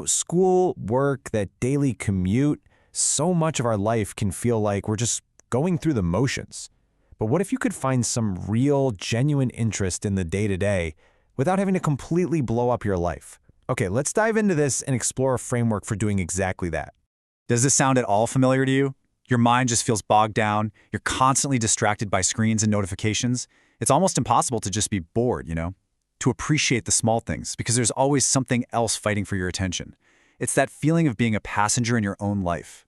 School, work, that daily commute, so much of our life can feel like we're just going through the motions. But what if you could find some real, genuine interest in the day-to-day without having to completely blow up your life? Okay, let's dive into this and explore a framework for doing exactly that. Does this sound at all familiar to you? Your mind just feels bogged down. You're constantly distracted by screens and notifications. It's almost impossible to just be bored, to appreciate the small things, because there's always something else fighting for your attention. It's that feeling of being a passenger in your own life.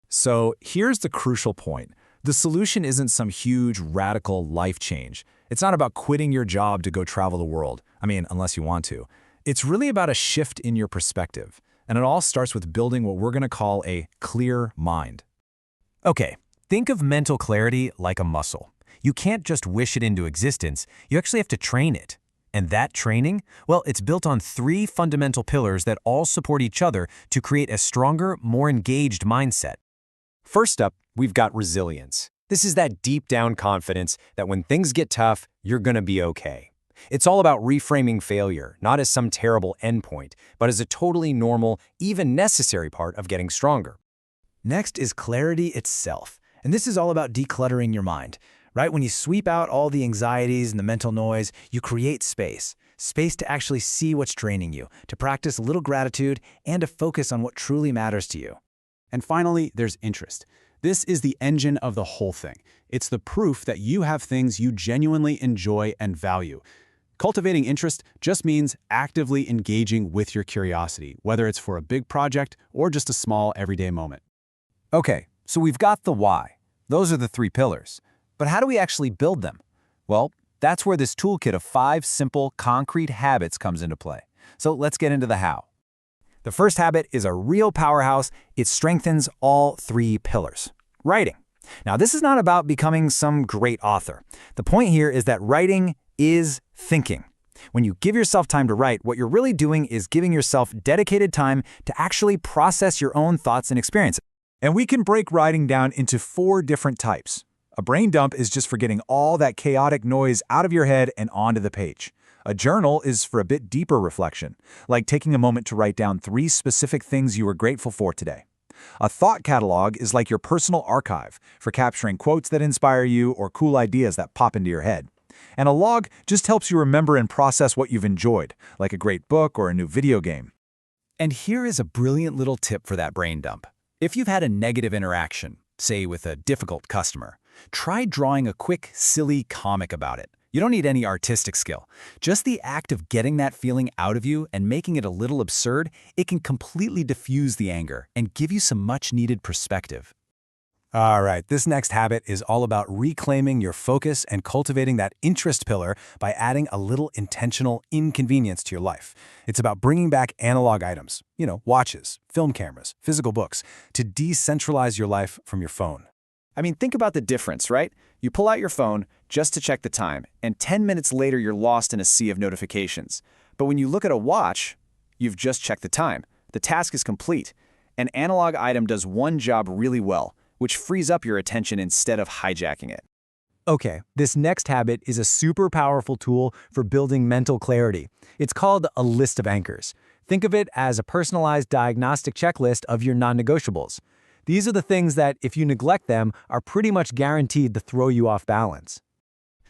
So here's the crucial point. The solution isn't some huge, radical life change. It's not about quitting your job to go travel the world. Unless you want to. It's really about a shift in your perspective. And it all starts with building what we're going to call a clear mind. Okay, think of mental clarity like a muscle. You can't just wish it into existence. You actually have to train it. And that training, well, it's built on 3 fundamental pillars that all support each other to create a stronger, more engaged mindset. First up, we've got resilience. This is that deep down confidence that when things get tough, you're going to be okay. It's all about reframing failure, not as some terrible endpoint, but as a totally normal, even necessary part of getting stronger. Next is clarity itself. And this is all about decluttering your mind. Right? When you sweep out all the anxieties and the mental noise, you create space. Space to actually see what's draining you, to practice a little gratitude, and to focus on what truly matters to you. And finally, there's interest. This is the engine of the whole thing. It's the proof that you have things you genuinely enjoy and value. Cultivating interest just means actively engaging with your curiosity, whether it's for a big project or just a small everyday moment. Okay, so we've got the why. Those are the 3 pillars. But how do we actually build them? Well, that's where this toolkit of 5 simple, concrete habits comes into play. So let's get into the how. The first habit is a real powerhouse. It strengthens all 3 pillars. Writing. Now, this is not about becoming some great author. The point here is that writing is thinking. When you give yourself time to write, what you're really doing is giving yourself dedicated time to actually process your own thoughts and experiences. And we can break writing down into 4 different types. A brain dump is just for getting all that chaotic noise out of your head and onto the page. A journal is for a bit deeper reflection, like taking a moment to write down 3 specific things you were grateful for today. A thought catalog is like your personal archive for capturing quotes that inspire you or cool ideas that pop into your head. And a log just helps you remember and process what you've enjoyed, like a great book or a new video game. And here is a brilliant little tip for that brain dump. If you've had a negative interaction, say with a difficult customer, try drawing a quick, silly comic about it. You don't need any artistic skill. Just the act of getting that feeling out of you and making it a little absurd, it can completely diffuse the anger and give you some much-needed perspective. All right, this next habit is all about reclaiming your focus and cultivating that interest pillar by adding a little intentional inconvenience to your life. It's about bringing back analog items, watches, film cameras, physical books, to decentralize your life from your phone. Think about the difference, right? You pull out your phone just to check the time, and 10 minutes later you're lost in a sea of notifications. But when you look at a watch, you've just checked the time. The task is complete. An analog item does one job really well, which frees up your attention instead of hijacking it. Okay, this next habit is a super powerful tool for building mental clarity. It's called a list of anchors. Think of it as a personalized diagnostic checklist of your non-negotiables. These are the things that, if you neglect them, are pretty much guaranteed to throw you off balance.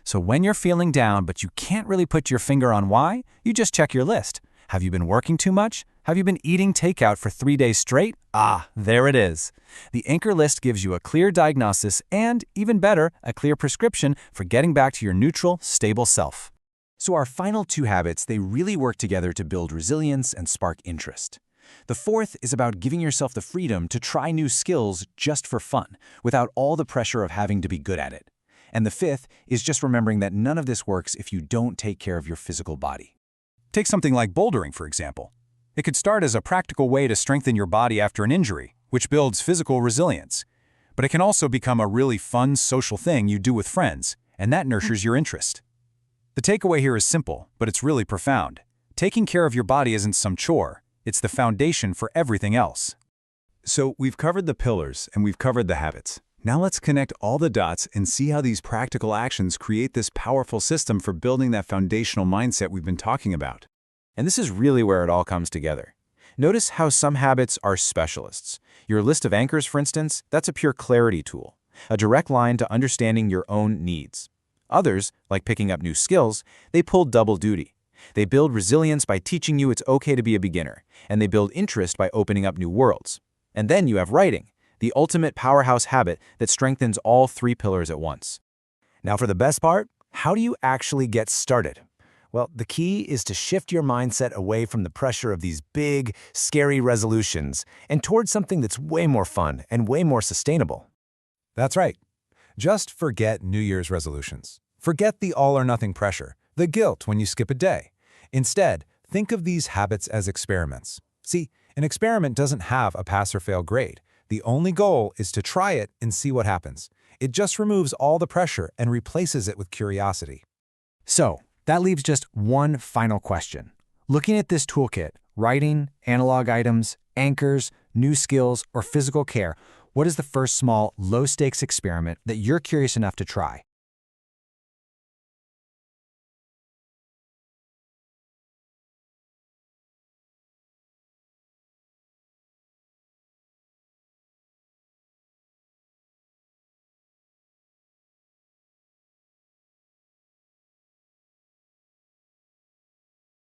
So when you're feeling down but you can't really put your finger on why, you just check your list. Have you been working too much? Have you been eating takeout for 3 days straight? Ah, there it is. The anchor list gives you a clear diagnosis and, even better, a clear prescription for getting back to your neutral, stable self. So our final 2 habits, they really work together to build resilience and spark interest. The 4th is about giving yourself the freedom to try new skills just for fun, without all the pressure of having to be good at it. And the 5th is just remembering that none of this works if you don't take care of your physical body. Take something like bouldering, for example. It could start as a practical way to strengthen your body after an injury, which builds physical resilience. But it can also become a really fun social thing you do with friends, and that nurtures your interest. The takeaway here is simple, but it's really profound. Taking care of your body isn't some chore. It's the foundation for everything else. So we've covered the pillars and we've covered the habits. Now let's connect all the dots and see how these practical actions create this powerful system for building that foundational mindset we've been talking about. And this is really where it all comes together. Notice how some habits are specialists. Your list of anchors, for instance, that's a pure clarity tool, a direct line to understanding your own needs. Others, like picking up new skills, they pull double duty. They build resilience by teaching you it's okay to be a beginner, and they build interest by opening up new worlds. And then you have writing, the ultimate powerhouse habit that strengthens all three pillars at once. Now for the best part, how do you actually get started? Well, the key is to shift your mindset away from the pressure of these big, scary resolutions and towards something that's way more fun and way more sustainable. That's right. Just forget New Year's resolutions. Forget the all-or-nothing pressure, the guilt when you skip a day. Instead, think of these habits as experiments. See, an experiment doesn't have a pass-or-fail grade. The only goal is to try it and see what happens. It just removes all the pressure and replaces it with curiosity. So, that leaves just one final question. Looking at this toolkit, writing, analog items, anchors, new skills, or physical care, what is the first small, low-stakes experiment that you're curious enough to try?